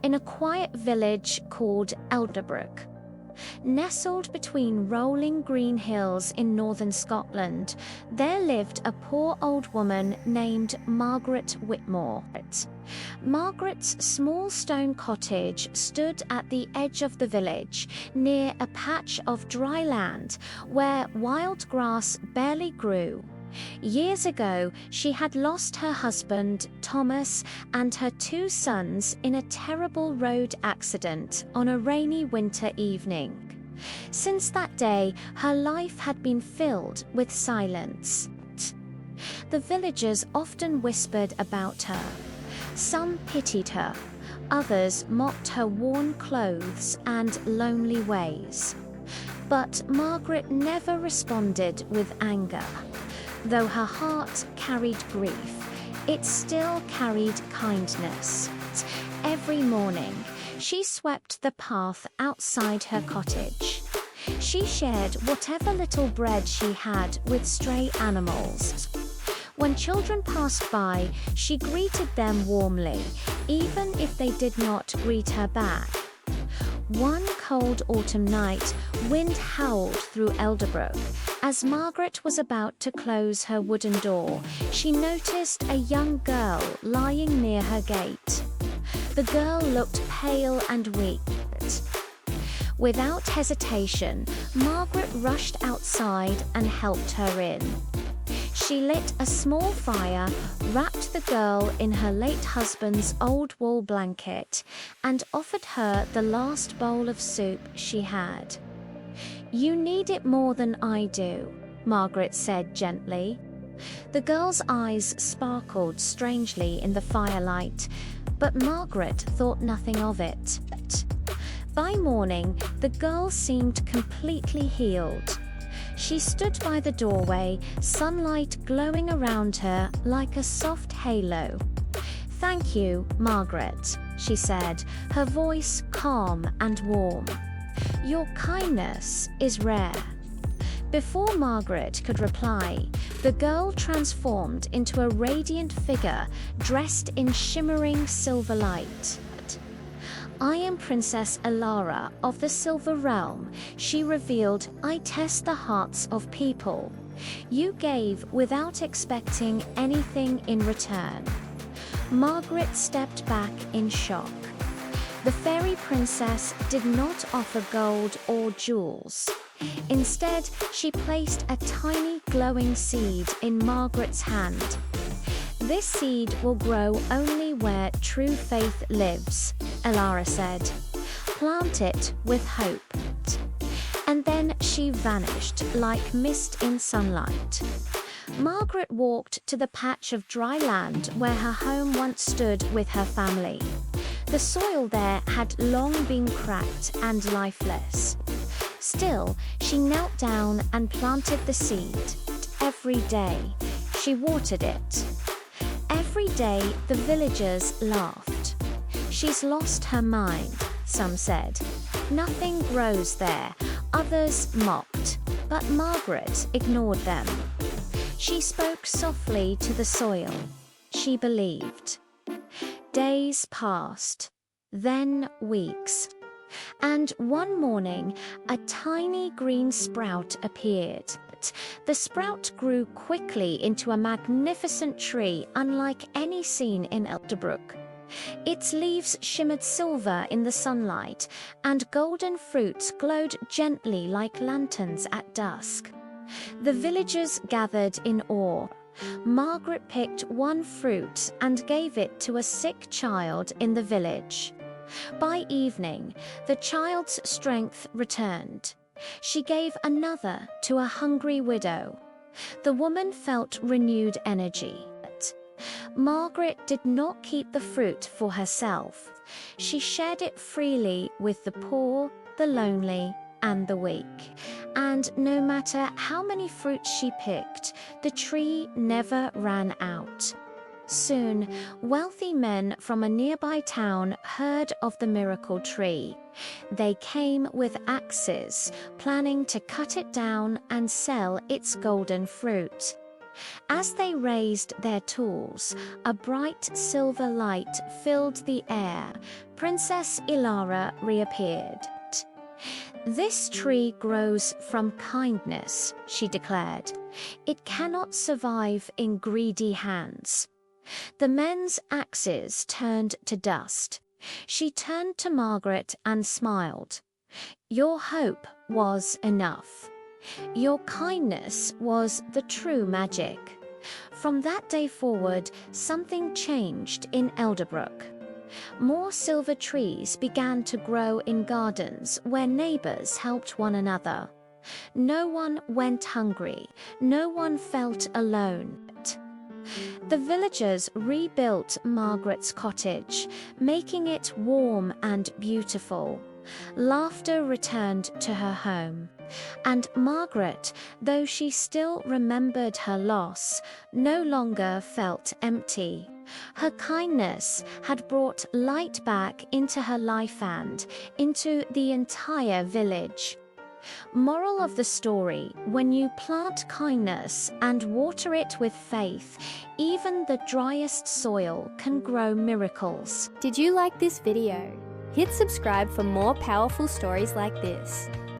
in a quiet village called Elderbrook. Nestled between rolling green hills in northern Scotland, there lived a poor old woman named Margaret Whitmore. Margaret's small stone cottage stood at the edge of the village, near a patch of dry land where wild grass barely grew. Years ago, she had lost her husband, Thomas, and her two sons in a terrible road accident on a rainy winter evening. Since that day, her life had been filled with silence. The villagers often whispered about her. Some pitied her, others mocked her worn clothes and lonely ways. But Margaret never responded with anger. Though her heart carried grief, it still carried kindness. Every morning, she swept the path outside her cottage. She shared whatever little bread she had with stray animals. When children passed by, she greeted them warmly, even if they did not greet her back. One cold autumn night, wind howled through Elderbrook. As Margaret was about to close her wooden door, she noticed a young girl lying near her gate. The girl looked pale and weak. Without hesitation, Margaret rushed outside and helped her in. She lit a small fire, wrapped the girl in her late husband's old wool blanket, and offered her the last bowl of soup she had. "You need it more than I do," Margaret said gently. The girl's eyes sparkled strangely in the firelight, but Margaret thought nothing of it. By morning, the girl seemed completely healed. She stood by the doorway, sunlight glowing around her like a soft halo. "Thank you, Margaret," she said, her voice calm and warm. "Your kindness is rare." Before Margaret could reply, the girl transformed into a radiant figure dressed in shimmering silver light. "I am Princess Elara of the Silver Realm," she revealed. "I test the hearts of people. You gave without expecting anything in return." Margaret stepped back in shock. The fairy princess did not offer gold or jewels. Instead, she placed a tiny glowing seed in Margaret's hand. "This seed will grow only where true faith lives," Elara said. "Plant it with hope." And then she vanished like mist in sunlight. Margaret walked to the patch of dry land where her home once stood with her family. The soil there had long been cracked and lifeless. Still, she knelt down and planted the seed. Every day, she watered it. Every day, the villagers laughed. "She's lost her mind," some said. "Nothing grows there," others mocked. But Margaret ignored them. She spoke softly to the soil. She believed. Days passed, then weeks. And one morning, a tiny green sprout appeared. The sprout grew quickly into a magnificent tree unlike any seen in Elderbrook. Its leaves shimmered silver in the sunlight, and golden fruits glowed gently like lanterns at dusk. The villagers gathered in awe. Margaret picked one fruit and gave it to a sick child in the village. By evening, the child's strength returned. She gave another to a hungry widow. The woman felt renewed energy. Margaret did not keep the fruit for herself. She shared it freely with the poor, the lonely, and the weak. And no matter how many fruits she picked, the tree never ran out. Soon, wealthy men from a nearby town heard of the miracle tree. They came with axes, planning to cut it down and sell its golden fruit. As they raised their tools, a bright silver light filled the air. Princess Elara reappeared. "This tree grows from kindness," she declared. "It cannot survive in greedy hands." The men's axes turned to dust. She turned to Margaret and smiled. "Your hope was enough. Your kindness was the true magic." From that day forward, something changed in Elderbrook. More silver trees began to grow in gardens where neighbors helped one another. No one went hungry, no one felt alone. The villagers rebuilt Margaret's cottage, making it warm and beautiful. Laughter returned to her home. And Margaret, though she still remembered her loss, no longer felt empty. Her kindness had brought light back into her life and into the entire village. Moral of the story: when you plant kindness and water it with faith, even the driest soil can grow miracles. Did you like this video? Hit subscribe for more powerful stories like this.